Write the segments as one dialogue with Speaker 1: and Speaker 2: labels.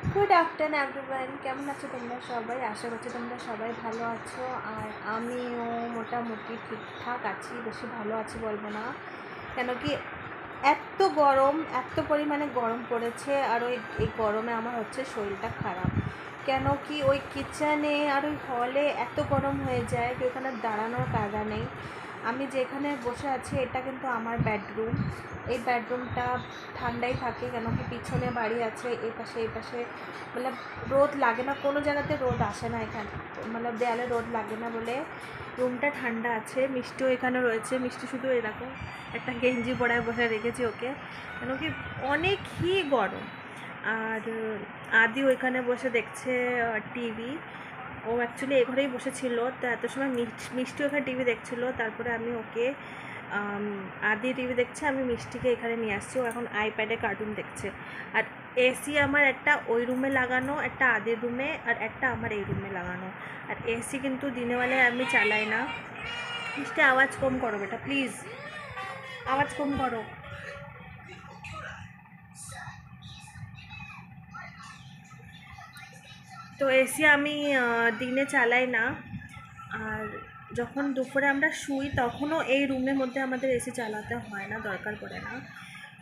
Speaker 1: Good afternoon everyone, কেমন আছো তোমরা সবাই? আশা করছি তোমরা সবাই ভালো আছো। আর আমিও মোটামুটি ঠিকঠাক আছি, বেশি ভালো আছি বলবো না, কেন কি এত গরম, এত পরিমাণে গরম পড়েছে। আর এই গরমে আমার হচ্ছে শরীরটা খারাপ, কেন কি ওই কিচেনে আর ওই হলে এত গরম হয়ে যায় যে ওখানে দাঁড়ানোর কায়দা নেই। আমি যেখানে বসে আছি এটা কিন্তু আমার বেডরুম। এই বেডরুমটা ঠান্ডাই থাকে, কেন কি পিছনে বাড়ি আছে, এই পাশে মানে রোদ লাগে না, কোনো জায়গাতে রোদ আসে না এখানে, মানে দেয়ালে রোদ লাগে না বলে রুমটা ঠান্ডা আছে। মিষ্টিও এখানে রয়েছে, মিষ্টি শুধু এরকম একটা গেঞ্জি পরায় বসে রেখেছি ওকে, কেন কি অনেকই গরম। আর আদি ওইখানে বসে দেখছে টিভি। ও অ্যাকচুয়ালি এ ঘরেই বসেছিল, তো এত সময় মিষ্টি ওখানে টিভি দেখছিল। তারপরে আমি ওকে আদি টিভি দেখছে, আমি মিষ্টিকে এখানে নিয়ে আসছি, ও এখন আইপ্যাডে কার্টুন দেখছে। আর এসি আমার একটা ওই রুমে লাগানো, একটা আদির রুমে, আর একটা আমার এই রুমে লাগানো। আর এসি কিন্তু দিনেবেলায় আমি চালাই না। মিষ্টি আওয়াজ কম করো বেটা, প্লিজ আওয়াজ কম করো। তো এসি আমি দিনে চালাই না। আর যখন দুপুরে আমরা শুই তখনও এই রুমের মধ্যে আমাদের এসি চালাতে হয় না, দরকার পড়ে না।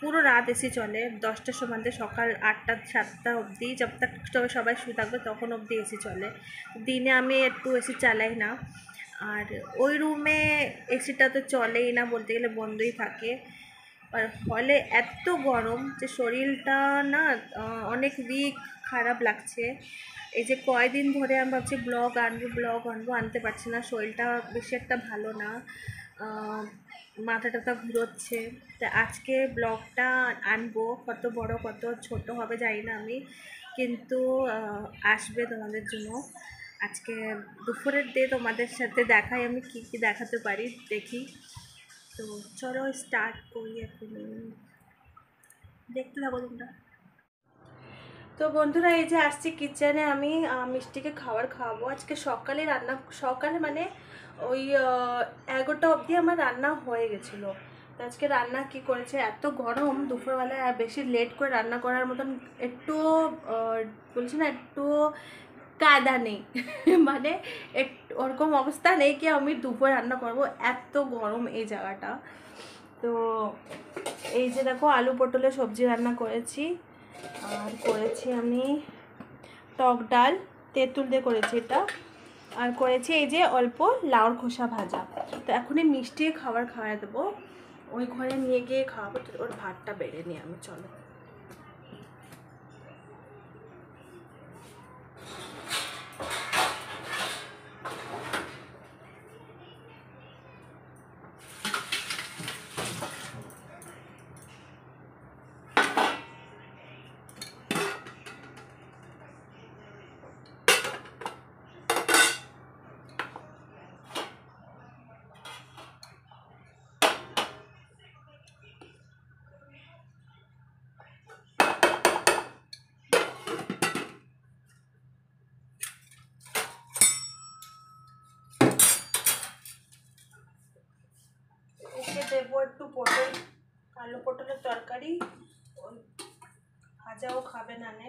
Speaker 1: পুরো রাত এসি চলে, 10টার সময় সকাল 8টা 7টা অবধি, যব তাক সবাই শুয়ে থাকবে তখন অবধি এসি চলে। দিনে আমি একটু এসি চালাই না। আর ওই রুমে এসিটা তো চলেই না, বলতে গেলে বন্ধই থাকে। আর হলে এত গরম যে শরীরটা না অনেক উইক, খারাপ লাগছে। এই যে কয়দিন ধরে আমি ভাবছি ব্লগ আনবো, আনতে পারছি না, শরীরটা বেশি একটা ভালো না, মাথা টাথা ঘুরোচ্ছে। তা আজকে ব্লগটা আনবো, কত বড় কত ছোট হবে জানি না আমি, কিন্তু আসবে তোমাদের জন্য। আজকে দুপুরের দিয়ে তোমাদের সাথে দেখাই আমি কি কি দেখাতে পারি, দেখি। তো চলো স্টার্ট করি এখন, দেখতে থাকো তোমরা। তো বন্ধুরা, এই যে আসছি কিচেনে, আমি মিষ্টিকে খাবার খাওয়াবো। আজকে সকালে রান্না, সকালে মানে ওই 11টা অবধি আমার রান্না হয়ে গেছিলো। তো আজকে রান্না কি করেছে, এত গরম দুপুরবেলায় আর বেশি লেট করে রান্না করার মতন একটু বলছি না, একটু কায়দা নেই মানে ওরকম অবস্থা নেই কি আমি দুপুরে রান্না করব, এত গরম এই জায়গাটা। তো এই যে দেখো, আলু পটলের সবজি রান্না করেছি, আর করেছি আমি টক ডাল, তেঁতুল দিয়ে করেছি এটা, আর করেছি এই যে অল্প লাউর খোসা ভাজা। তো এখনই মিষ্টি খাবার খাওয়াই দেবো, ওই ঘরে নিয়ে গিয়ে খাওয়াবো। তো ওর ভাতটা বেড়ে নিই আমি, চলো। একে দেবো একটু পটল, আলু পটলের তরকারি, ওই ভাজাও খাবে না নে।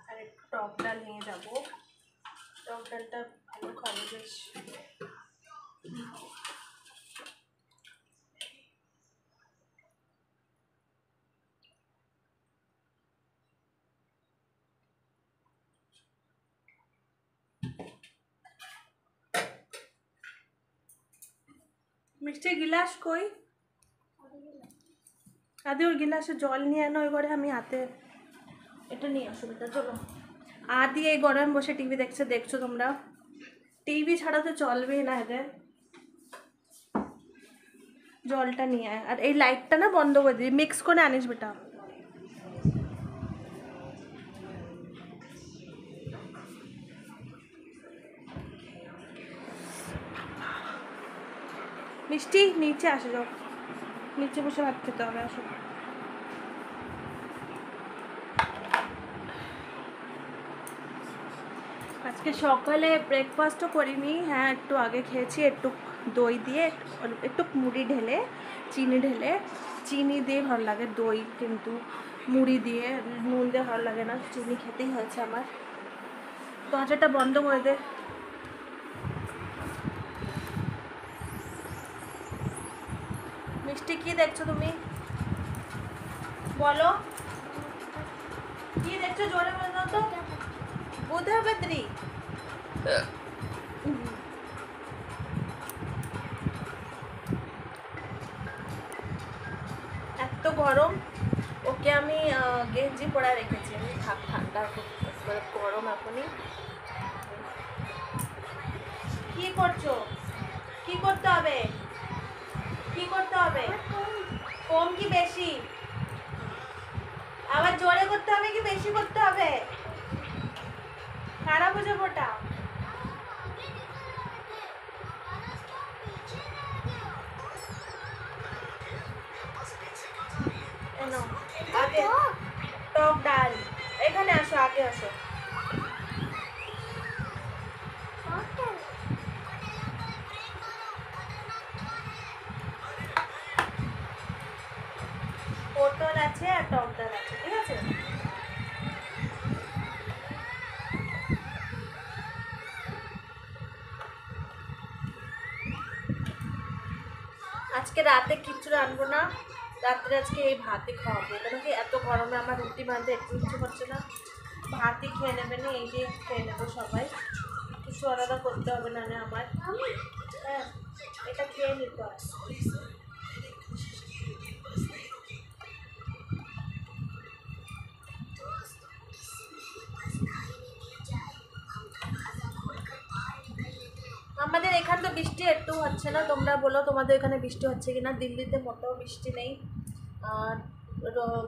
Speaker 1: আর একটু টক ডাল নিয়ে যাবো, টক ডালটা ভালো খাবে বেশ। মিষ্টির গিলাস কই? আদি ওর গিলাসে জল নিয়ে আনো, ওই ঘরে আমি হাতে এটা নিয়ে অসুবিধা। চলো, আদি এই গরমে বসে টিভি দেখছে, দেখছো তোমরা, টিভি ছাড়া তো চলবেই না এদের। জলটা নিয়ে আয়, আর এই লাইটটা না বন্ধ করে দিবি, মিক্স করে আনিস বেটা। মিষ্টি নিচে আসে যাও, নিচে বসে ভাত খেতে হবে, আসো। আজকে সকালে ব্রেকফাস্টও করিনি, হ্যাঁ একটু আগে খেয়েছি, একটু দই দিয়ে একটু মুড়ি ঢেলে চিনি ঢেলে, চিনি দিয়ে ভালো লাগে দই, কিন্তু মুড়ি দিয়ে নুন দিয়ে ভালো লাগে না, চিনি খেতেই হয়েছে আমার। দরজাটা বন্ধ করে দে। মিষ্টি কি দেখছো তুমি বলো, কি দেখছো জোরে বলো তো। বুধা বেদ্রি এত গরম, ওকে আমি গেঞ্জি পরা রেখেছি, আমি থাক ঠান্ডা গরম এখনই। কি করছো, কি করতে হবে, কি করতে হবে, কম কি বেশি, আবার জোরে করতে হবে কি বেশি করতে হবে, খারাপ হয়ে যাবে ওটা। আগে টক ডাল, এখানে আসো, আগে আসো। পটল আছে আর টক ডাল আছে, ঠিক আছে। আজকে রাতে কিচ্ছু রাখবো না, রাত্রে আজকে এই ভাতই খাওয়াবো, কেন কি এত গরমে আমার রুটি বাঁধতে একটু ইচ্ছে করছে না, ভাতই খেয়ে নেবে না, এই যে খেয়ে নেবো সবাই, কিছু আলাদা করতে হবে না আমার। হ্যাঁ এটা খেয়ে নিতে হয়। আমাদের এখানে তো বৃষ্টি একটু হচ্ছে না, তোমরা বলো তোমাদের এখানে বৃষ্টি হচ্ছে কিনা। দিল্লিতে মোটেও বৃষ্টি নেই, আর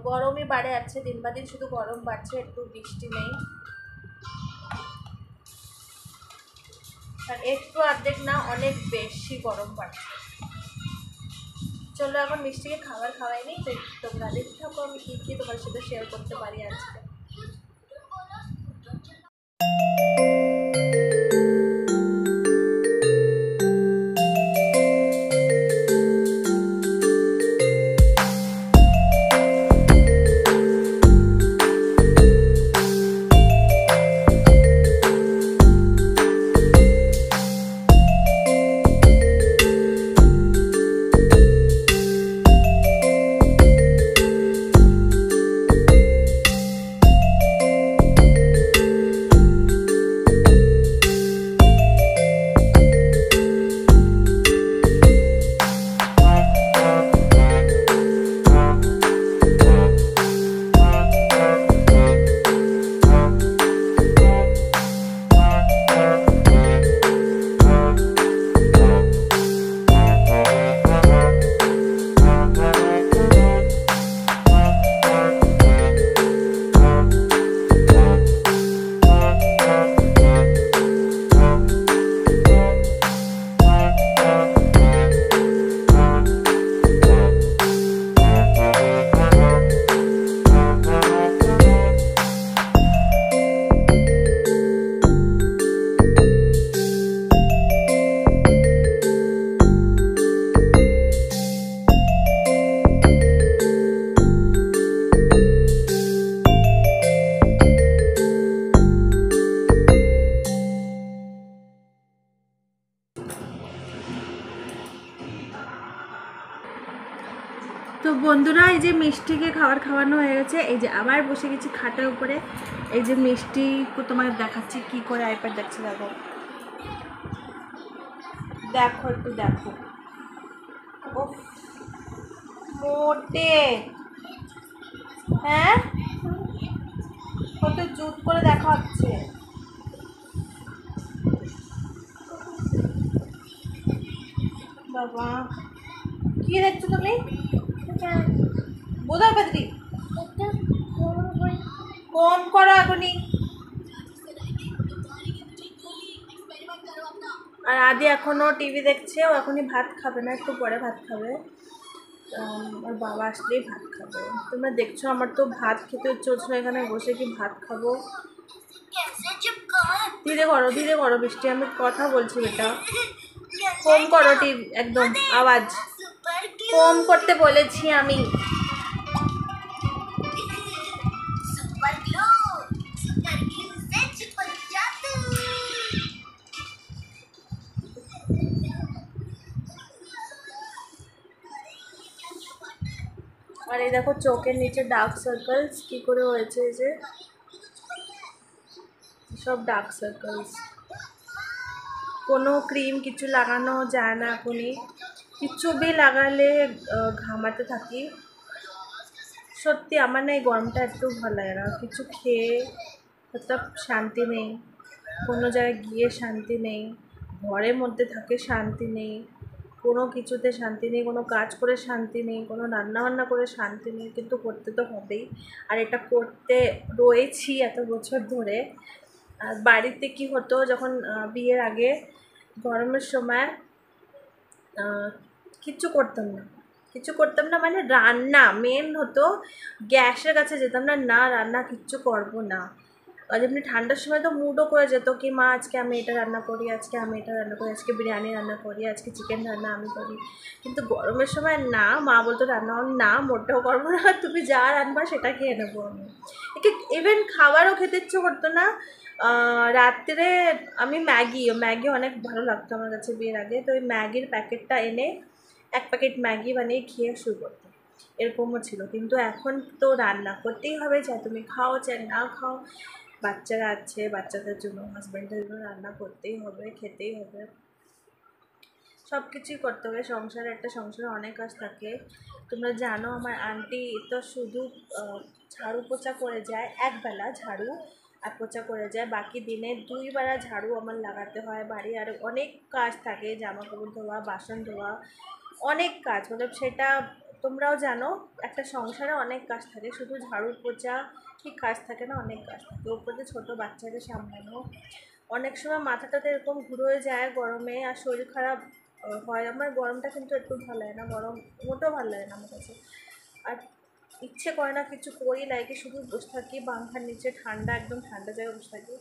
Speaker 1: গরমই বাড়ে যাচ্ছে, দিন বা দিন শুধু গরম বাড়ছে, একটু বৃষ্টি নেই। আর একটু অর্ধেক না, অনেক বেশি গরম বাড়ছে। চলো এখন মিষ্টিকে খাবার খাওয়াই নি, তোমরা দেখতে থাকো আমি কী কী তোমার সাথে শেয়ার করতে পারি আজকে। তো বন্ধুরা এই যে মিষ্টিকে খাবার খাওয়ানো হয়ে গেছে, এই যে আবার বসে গেছি খাটের উপরে, এই যে মিষ্টি তোমাকে দেখাচ্ছি কি করে আইপ্যাড দেখছে, দেখো দেখো একটু দেখো, ও মোটে, হ্যাঁ কত জুত করে দেখা হচ্ছে। বাবা কি দেখছো তুমি, বোধা পাত্রী কম করো এখনই। আর আদি এখনো টিভি দেখছে, ও এখনই ভাত খাবে না, একটু পরে ভাত খাবে, ওর বাবা আসলেই ভাত খাবে। তোমরা দেখছো আমার তো ভাত খেতে চলছে না, এখানে বসে কি ভাত খাবো। ধীরে করো বৃষ্টি, আমি কথা বলছি বেটা। কম করো টিভি, একদম আওয়াজ কম করতে বলেছি আমি। আর এই দেখো চোখের নিচে ডার্ক সার্কেলস কী করে হয়েছে, এই যে সব ডার্ক সার্কেলস। কোনো ক্রিম কিছু লাগানো যায় না এখনই, কিছু বি লাগালে ঘামাতে থাকি। সত্যি আমার না এই গরমটা একটু ভালো লাগে না, কিছু খেয়ে মতলব শান্তি নেই, কোনো জায়গায় গিয়ে শান্তি নেই, ঘরের মধ্যে থাকে শান্তি নেই, কোনো কিছুতে শান্তি নেই, কোনো কাজ করে শান্তি নেই, কোনো রান্নাবান্না করে শান্তি নেই, কিন্তু করতে তো হবেই। আর এটা করতে রয়েছি এত বছর ধরে। আর বাড়িতে কি হতো যখন বিয়ের আগে গরমের সময় কিচ্ছু করতাম না মানে রান্না মেন হতো, গ্যাসের কাছে যেতাম না, না রান্না কিচ্ছু করবো না। আর যেমনি ঠান্ডার সময় তো মুডও করে যেত কি মা আজকে আমি এটা রান্না করি, আজকে আমি এটা রান্না করি, আজকে বিরিয়ানি রান্না করি, আজকে চিকেন রান্না আমি করি। কিন্তু গরমের সময় না, মা বলতো রান্না না মোটেও করবো না, তুমি যা রান্না সেটা খেয়ে নেবো আমি। একে ইভেন খাবারও খেতে ইচ্ছে করতো না। রাত্রে আমি ম্যাগি অনেক ভালো লাগতো আমার কাছে বিয়ের আগে, তো ওই ম্যাগির প্যাকেটটা এনে এক প্যাকেট ম্যাগি বানিয়ে খেয়ে শুরু করতাম, এরকমও ছিল। কিন্তু এখন তো রান্না করতেই হবে, চাই তুমি খাও চাই না খাও, বাচ্চারা আছে, বাচ্চাদের জন্য হাজব্যান্ডের জন্য রান্না করতেই হবে, খেতেই হবে, সব কিছুই করতে হবে। সংসারে অনেক কাজ থাকে। তোমরা জানো আমার আন্টি তো শুধু ঝাড়ু পোছা করে যায়, একবেলা ঝাড়ু আর পোছা করে যায়, বাকি দিনে 2 বেলা ঝাড়ু আমার লাগাতে হয় বাড়ি। আর অনেক কাজ থাকে, জামা কাপড় ধোয়া, বাসন ধোয়া, অনেক কাজ, মানে সেটা তোমরাও জানো একটা সংসারে অনেক কাজ থাকে, শুধু ঝাড়ু পোছা ঠিক কাজ থাকে না, অনেক কাজ থাকে। ওপরে ছোটো বাচ্চাকে সামলানো, অনেক সময় মাথাটাতে এরকম ঘুরে যায় গরমে, আর শরীর খারাপ হয় আমার। গরমটা কিন্তু একটু ভালো লাগে না, গরম মোটেও ভালো লাগে না আমার কাছে। আর ইচ্ছে করে না কিছু করি, লাইকে শুধু বসে থাকি পাংখার নিচে, ঠান্ডা একদম ঠান্ডা জায়গায় বসে থাকি,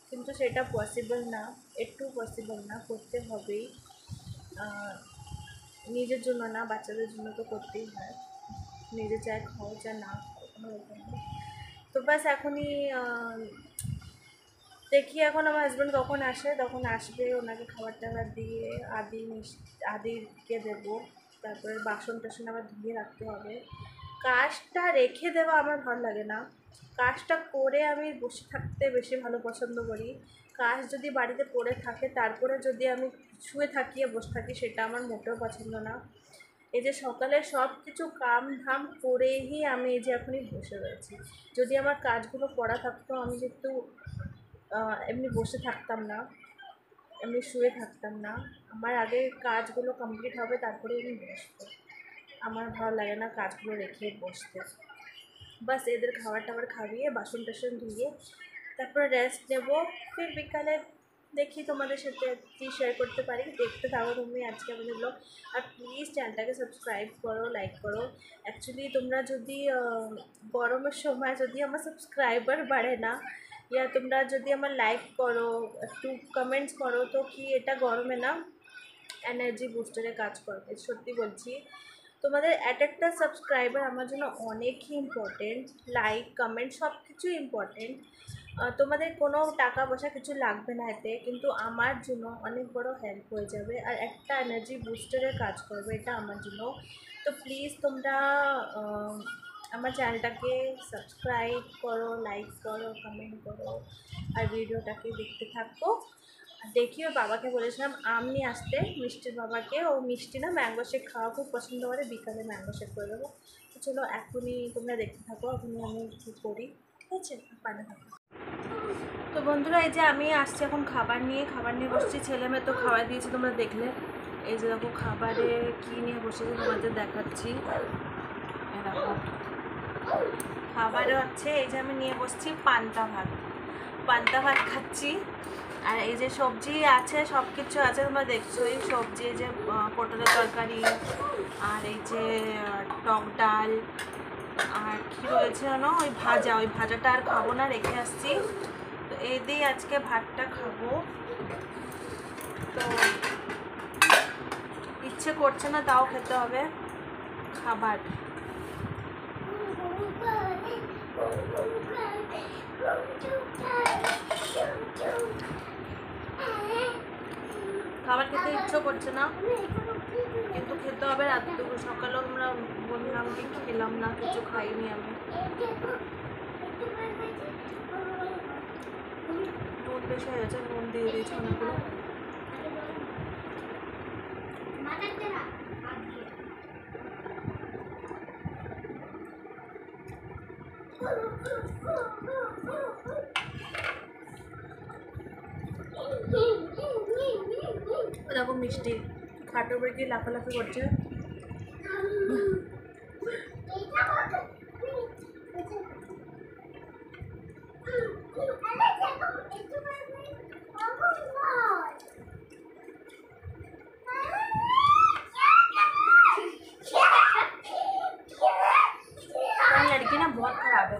Speaker 1: কিন্তু সেটা পসিবল না, একটু পসিবল না, করতে হবেই। নিজের জন্য না, বাচ্চাদের জন্য তো করতেই হয়, নিজে চায় খাও চায় না খাও কোনো ব্যাপার নেই। তো ব্যাস এখনই দেখি এখন আমার হাজব্যান্ড কখন আসে, তখন আসবে, ওনাকে খাবার টাবার দিয়ে আদিকে দেবো, তারপরে বাসন টাসন আবার ধুয়ে রাখতে হবে। কাজটা রেখে দেওয়া আমার ভালো লাগে না, কাজটা করে আমি বসে থাকতে বেশি ভালো পছন্দ করি। কাজ যদি বাড়িতে পড়ে থাকে তারপরে যদি আমি শুয়ে থাকিয়ে বসে থাকি, সেটা আমার মোটেও পছন্দ না। এই যে সকালে সব কিছু কাম ধাম করেই আমি এই যে এখনই বসে রয়েছি। যদি আমার কাজগুলো করা থাকতো আমি যেহেতু এমনি বসে থাকতাম না, এমনি শুয়ে থাকতাম না, আমার আগে কাজগুলো কমপ্লিট হবে তারপরে আমি বসবো। আমার ভালো লাগে না কাজগুলো রেখে বসতে। বাস এদের খাবার টাবার খাইয়ে বাসন টাসন ধুয়ে তারপরে রেস্ট নেবো, ফির বিকালে দেখি তোমাদের সাথে কী শেয়ার করতে পারি। দেখতে থাকো তুমি আজকে আমাদের ব্লগ। আর প্লিজ চ্যানেলটাকে সাবস্ক্রাইব করো, লাইক করো। অ্যাকচুয়ালি তোমরা যদি গরমের সময় যদি আমার সাবস্ক্রাইবার বাড়ে না, ইয়া তোমরা যদি আমার লাইক করো, একটু কমেন্টস করো, তো কি এটা গরমে না এনার্জি বুস্টারে কাজ করবে, সত্যি বলছি। তোমাদের একটা সাবস্ক্রাইবার আমার জন্য অনেকই ইম্পর্টেন্ট, লাইক কমেন্ট সব কিছুই ইম্পর্টেন্ট। তোমাদের কোনো টাকা পয়সা কিছু লাগবে না এতে, কিন্তু আমার জন্য অনেক বড় হেল্প হয়ে যাবে, আর একটা এনার্জি বুস্টারের কাজ করবে এটা আমার জন্য। তো প্লিজ তোমরা আমার চ্যানেলটাকে সাবস্ক্রাইব করো, লাইক করো, কমেন্ট করো, আর ভিডিওটাকে দেখতে থাকো। দেখি ওর বাবাকে বলেছিলাম আম নিয়ে আসতে, মিষ্টির বাবাকে, ও মিষ্টি না ম্যাঙ্গো শেক খাওয়া খুব পছন্দ করে, বিকালে ম্যাঙ্গো শেক করে দেবো। তো চলো এখনই তোমরা দেখতে থাকো, এখনই আমি কী করি, ঠিক আছে, পানে থাকো। তো বন্ধুরা এই যে আমি আসছি এখন খাবার নিয়ে বসছি, ছেলে মেয়ে তো খাবার দিয়েছি তোমরা দেখলে। এই যে দেখো খাবারে কী নিয়ে বসেছি তোমাদের দেখাচ্ছি, দেখো খাবারে হচ্ছে এই যে আমি নিয়ে বসছি পান্তা ভাত খাচ্ছি। আর এই যে সবজি আছে, সব কিছু আছে তোমরা দেখছো, এই সবজি এই যে পটলের তরকারি, আর এই যে টক ডাল, আর কী রয়েছে জানো ওই ভাজাটা আর খাবো না, রেখে আসছি। তো এই দিয়ে আজকে ভাতটা খাবো। তো ইচ্ছে করছে না, তাও খেতে হবে খাবার। খাবার খেতে ইচ্ছে করছে না, কিন্তু খেতে হবে। রাত সকালেও আমরা বললাম কি খেলাম না, কিছু খাইনি আমি। নুন বেশি হয়ে গেছে, নুন দিয়ে দিয়েছি অনেকগুলো। দেখো মিষ্টি খাটের উপরে গিয়ে লাফালাফি করছে। लड़की ना बहुत खराब है।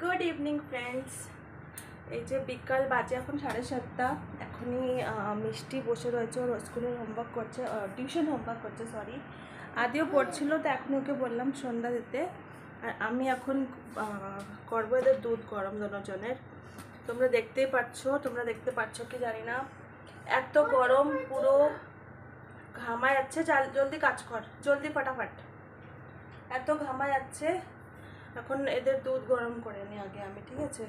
Speaker 1: গুড ইভিনিং ফ্রেন্ডস, এই যে বিকাল বাজে এখন 7:30। এখনই মিষ্টি বসে রয়েছে, ওর স্কুলের হোমওয়ার্ক করছে, টিউশন হোমওয়ার্ক করছে সরি। আদিও পড়ছিল, তো এখন ওকে বললাম সন্ধ্যা দিতে। আর আমি এখন করবো এদের দুধ গরম দুজনের। তোমরা দেখতেই পাচ্ছ কি জানি না, এত গরম, পুরো ঘামা যাচ্ছে। জলদি কাজ কর, জলদি ফটাফট, এত ঘামা যাচ্ছে। এখন এদের দুধ গরম করে নিই আগে আমি, ঠিক আছে?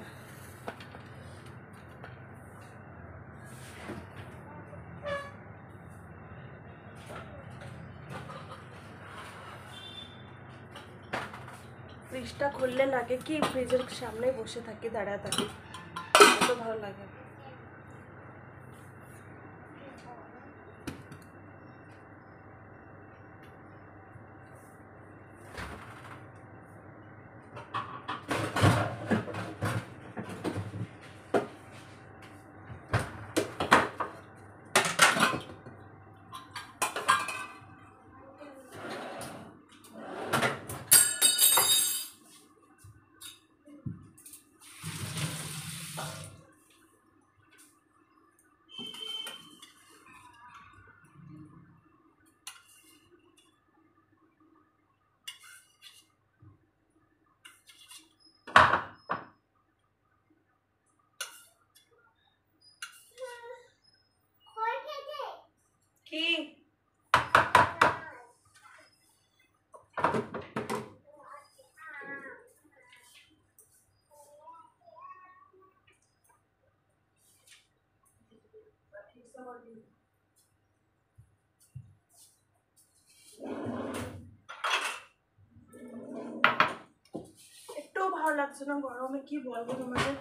Speaker 1: ফ্রিজটা খুললে লাগে কি ফ্রিজের সামনে বসে থাকি, দাঁড়ায় থাকি, এত ভালো লাগে। কি একটু ভালো লাগছে না গরমে, কি বলবো তোমাদের।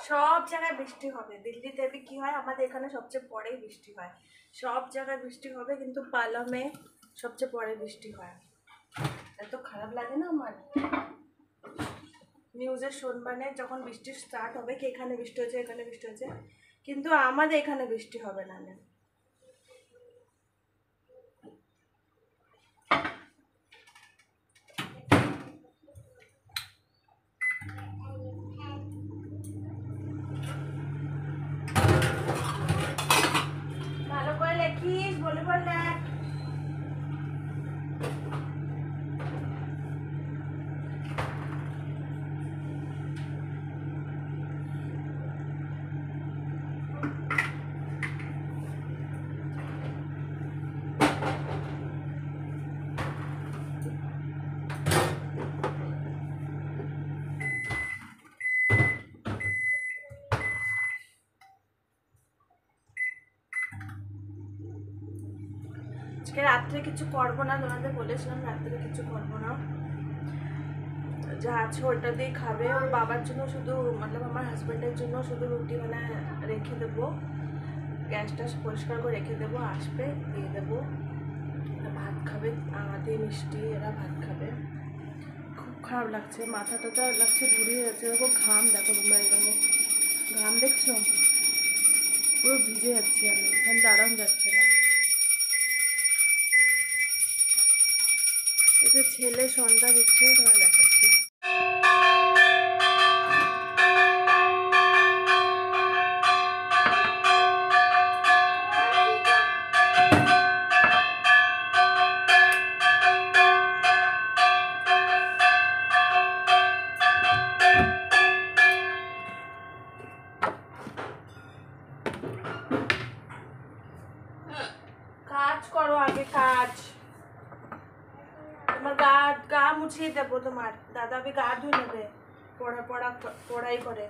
Speaker 1: সব জায়গায় বৃষ্টি হবে। দিল্লিতে কি হয়, আমাদের এখানে সবচেয়ে পরেই বৃষ্টি হয়। সব জায়গায় বৃষ্টি হবে, কিন্তু পালামে সবচেয়ে পরে বৃষ্টি হয়। এত খারাপ লাগে না আমার। নিউজে শুনবানে যখন বৃষ্টি স্টার্ট হবে কি এখানে বৃষ্টি হয়েছে, এখানে বৃষ্টি হয়েছে, কিন্তু আমাদের এখানে বৃষ্টি হবে না। আজকে রাত্রে কিছু করবো না, তোমাদের বলেছিলাম রাত্রে কিছু করবো না, যা আছে ওটা দিয়ে খাবে। ওর বাবার জন্য শুধু মতলব আমার হাজব্যান্ডের জন্য শুধু রুটি বানায় রেখে দেবো, গ্যাসটা পরিষ্কার করে রেখে দেবো, আসবে দিয়ে দেবো, ভাত খাবে, দিয়ে মিষ্টি এরা ভাত খাবে। খুব খারাপ লাগছে, মাথা টাথা লাগছে ঘুরিয়ে যাচ্ছে, এরকম ঘাম দেখো তোমরা, এরকম ঘাম দেখছো, পুরো ভিজে যাচ্ছি আমি, এখন দাঁড়ানো যাচ্ছে না। এই যে ছেলে সন্ধ্যা দিচ্ছে, তোমার দেখাচ্ছি। কাজ করো আগে, কাজ। তোমার গা মুছিয়ে দেবো, তোমার দাদা भी গা ধুয়ে নেবে, পড়াই করে।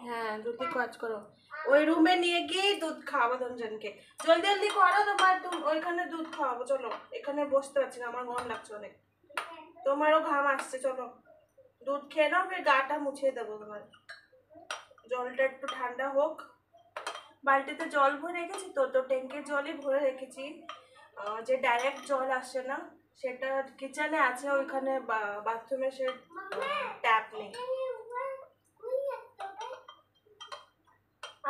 Speaker 1: হ্যাঁ জলদি কাজ করো, ওই রুমে নিয়ে গিয়ে দুধ খাওয়াবো দুজনকে, জলদি জলদি করো, তোমার ওইখানে দুধ খাওয়াবো। চলো, এখানে বসতে পারছি না, আমার গরম লাগছে অনেক, তোমারও ঘাম আসছে। চলো দুধ খেয়ে নাও, ফির গাটা মুছিয়ে দেবো তোমার। জলটা একটু ঠান্ডা হোক, বালতিতে জল ভরে রেখেছি তো ট্যাঙ্কের জলই ভরে রেখেছি, যে ডাইরেক্ট জল আসে না সেটা কিচেনে আছে, ওইখানে বাথরুমে সে ট্যাপ নেই।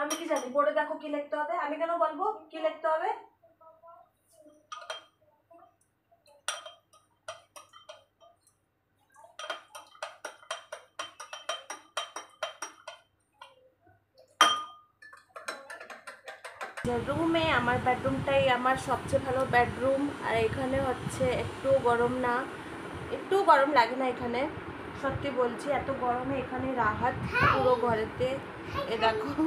Speaker 1: আমি কি জানি, পড়ে দেখো কি লিখতে হবে, আমি কেন বলবো কি লিখতে হবে। রুমে আমার বেডরুমটাই আমার সবচেয়ে ভালো বেডরুম, আর এখানে হচ্ছে একটু গরম না, একটু গরম লাগে না এখানে, সত্যি বলছি, এত গরমে এখানে রাহাত পুরো ঘরেতে। এ দেখো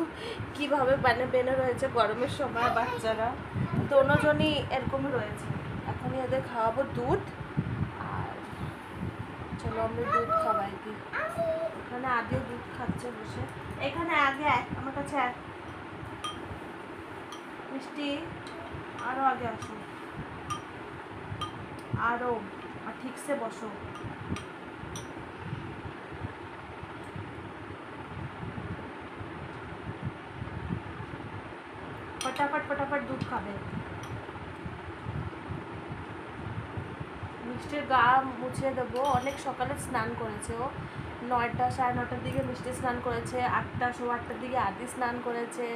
Speaker 1: কীভাবে বেনে রয়েছে গরমের সময়, বাচ্চারা দোনোজনই এরকমই রয়েছে। এখনই এদের খাওয়াবো দুধ, আর চলো আমরা দুধ খাওয়াই দিই। এখানে আগেও দুধ খাচ্ছে বসে, এখানে আগে আমার কাছে মিষ্টি, আরো আগে আসো, আরো ঠিক সে বসো। फटाफट दूध खाबे। मिष्टिर गा मुछे देबो, अनेक सकाले स्नान करेছে ও, 9টা সাড়ে 9টার দিকে মিষ্টি স্নান করেছে, 8টা সোয়া 8টার দিকে আদি স্নান করেছে,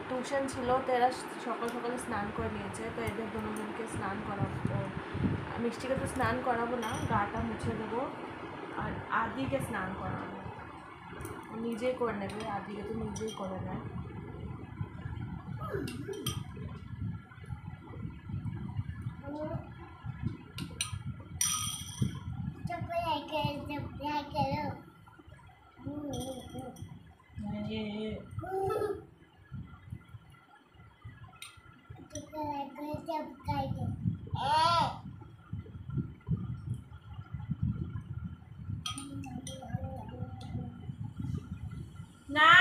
Speaker 1: টিউশন ছিল তো এরা সকাল সকালে স্নান করে নিয়েছে, তো এদের দুজনকে স্নান করাবো। মিষ্টিকে তো স্নান করাবো না, গাটা মুছে দেবো, আর আদিকে স্নান করাবো, নিজেই করে নেবে, আদিকে তো নিজেই করে নেয়। না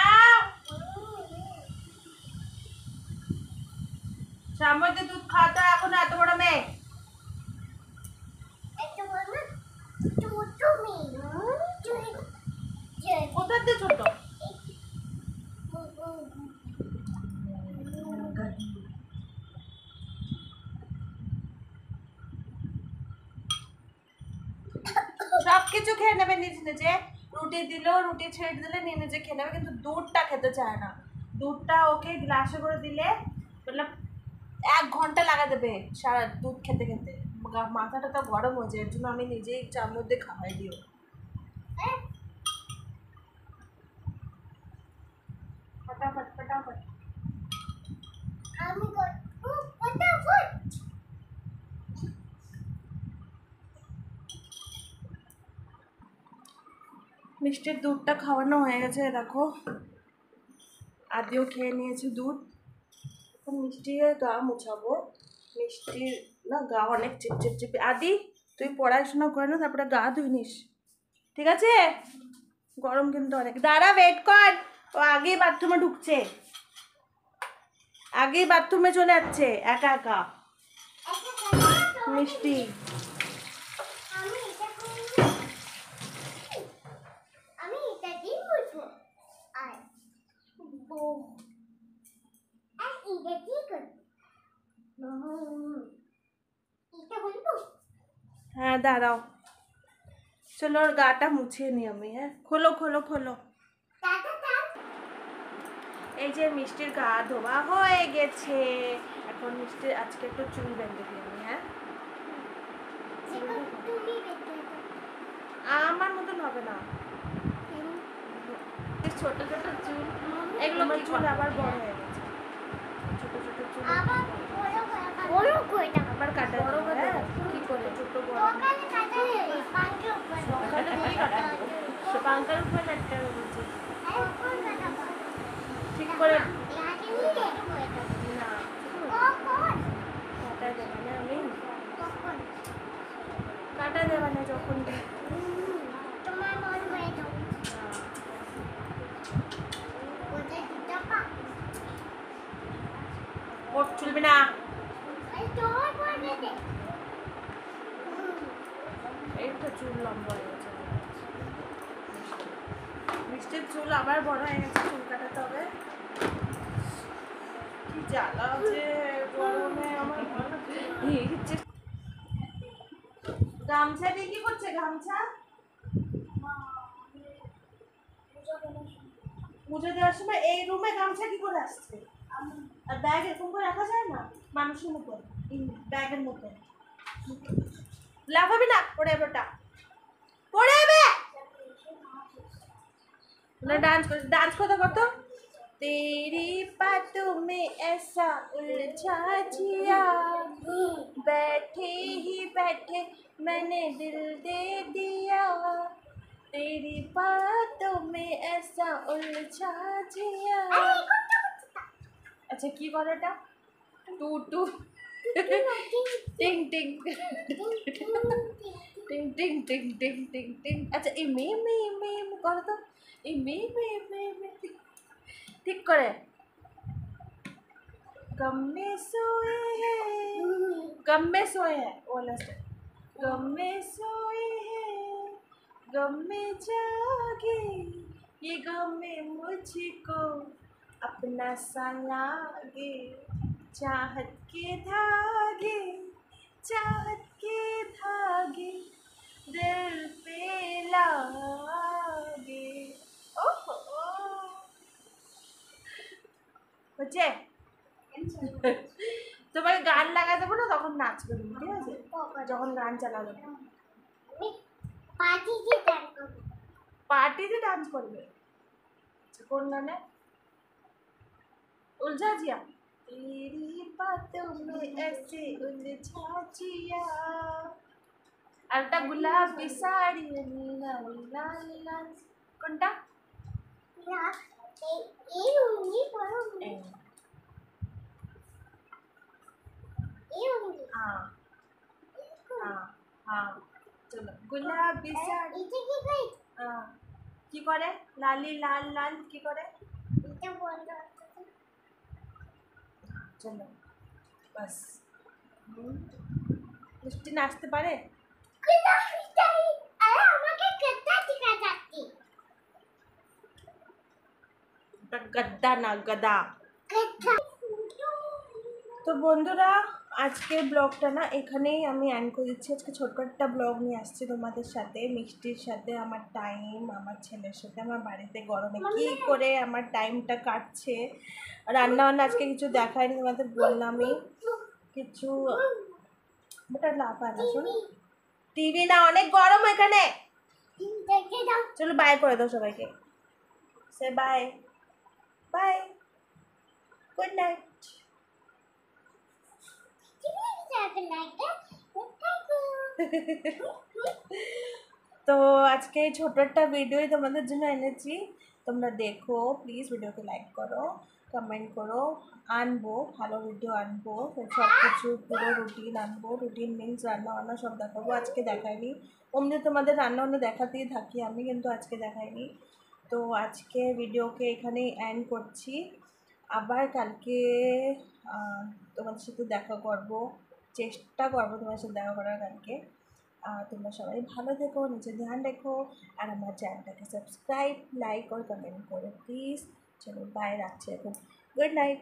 Speaker 1: সামনে দুধ খাওয়াতে এখন এত বড় মেয়ে, কোথাতে ছোট, সবকিছু খেয়ে নেবে নিজে নিজে, রুটি দিলেও রুটি ছেড়ে দিলে নিয়ে নিজে খেয়ে নেবে, কিন্তু দুধটা খেতে চায় না। দুধটা ওকে গ্লাসে করে দিলে মতলব 1 ঘন্টা লাগা দেবে সারা দুধ খেতে খেতে, মাথাটা তো গরম হয়ে যায়, এর জন্য আমি নিজেই চামচ দিয়ে খাওয়াই দিও। फटाफट फटाफट মিষ্টির দুধটা খাওয়ানো হয়ে গেছে, দেখো আদিও খেয়ে নিয়েছে দুধ। এখন মিষ্টির গা মুছাবো। মিষ্টির না গা অনেক চিপচিপে। আদি তুই পড়াশোনা করে না, তারপরে গা ধুই নিস, ঠিক আছে? গরম কিন্তু অনেক। দাঁড়া, ওয়েট কর, ও আগেই বাথরুমে ঢুকছে, আগেই বাথরুমে চলে যাচ্ছে একা একা মিষ্টি। হ্যাঁ দাঁড়াও, চলো ওর গাটা মুছিয়ে নি আমি। হ্যাঁ খোলো খোলো খোলো। এই যে মিষ্টির গা ধোয়া হয়ে গেছে। এখন মিষ্টির আজকে একটু চুল বেঁধে দিই আমি। হ্যাঁ আমার মতন হবে না, ছোট ছোট চুল, এগুলো চুল আবার বড় হয়ে গেছে। ছোট ছোট চুল আবার কাটা বড় করে কি করে ছোট বড় পাঙ্কার উপরে একটা বলছি ঠিক করে না কাটা দেবে না, আমি কাটা দেবে না যখন ওর চলবে না। এই তো চুল লম্বা হয়ে গেছে, মিষ্টির চুল আবার বড় হয়ে গেছে, চুল কাটাতে হবে। কি জ্বালা যে গরমে আমার গামছা দিয়ে কি করছে? গামছা পুজো দেওয়ার সময় এই রুমে গামছা কি করে আসছে? আর ব্যাগ এরকম করে রাখা যায় না মানুষের মতো, ব্যাগের মতো। লাফাবি না, পড়ে যাবে, ওটা পড়ে যাবে না। ডান্স করতে করতো तेरी बातों में ऐसा उलझा जिया, बैठे ही बैठे मैंने दिल दे दिया, तेरी बातों में ऐसा उलझा जिया। अच्छा की করে এটা? টু টু টিং টিং টিং টিং টিং টিং টিং টিং। আচ্ছা এই মে মে মে করো তো, এই মে মে মে মে ঠিক করে। गम में सोए हैं, गम में सोए हैं, बोला गम में सोए हैं, गम में जागे, ये गम में मुझको अपना सा लागे, चाहत के धागे, चाहत के धागे दिल पे लागे। ओहो বুঝছে? তোমাকে গান লাগা দেবো না, তখন নাচবে তুমি, ঠিক আছে? যখন গান চালাবে পার্টিতে ডান্স করবে। কোন গানে? उलझा जिया, तेरी बातों में ऐसे उलझा जिया, আরেকটা গোলাপি শাড়ি নীলা নীলা নীলা। কোনটা? हाँ हाँ हाँ चलो गुलाबी শাড়ি। हाँ কি করে? লালি লাল লাল কি করে? চলো বাস। মিষ্টি নাচতে পারে? গদ্দা না গদা। তো বন্ধুরা আজকের ব্লগটা না এখানেই আমি এন্ড করে দিচ্ছি। আজকে ছোট্ট একটা ব্লগ নিয়ে আসছি তোমাদের সাথে, মিষ্টির সাথে আমার টাইম, আমার ছেলের সাথে আমার বাড়িতে গরমে কী করে আমার টাইমটা কাটছে। রান্না বান্না আজকে কিছু দেখায়নি তোমাদের, বললামই কিছু। ওটা লাফায় না, শোনো টিভি না, অনেক গরম এখানে। চলো বাই করে দাও সবাইকে, সে বাই বাই, গুড নাইট। তো আজকে এই ছোট একটা ভিডিওই তোমাদের জন্য এনেছি, তোমরা দেখো প্লিজ, ভিডিওকে লাইক করো, কমেন্ট করো। আনবো ভালো ভিডিও, আনবো সব কিছু পুরো রুটিন আনবো। রুটিন মিনস রান্না বান্না সব দেখাবো। আজকে দেখাইনি, অমনি তোমাদের রান্না বান্না দেখাতেই থাকি আমি, কিন্তু আজকে দেখাইনি। তো আজকে ভিডিওকে এখানেই এন্ড করছি। আবার কালকে তোমাদের সাথে দেখা করব, চেষ্টা করবো তোমাদের সাথে দেখা করার কালকে। তোমরা সবাই ভালো থেকো, নিজের ধ্যান রেখো, আর আমার চ্যানেলটাকে সাবস্ক্রাইব, লাইক और কমেন্ট করো প্লিজ। চলো বাই, রাখছি এখন। Good night.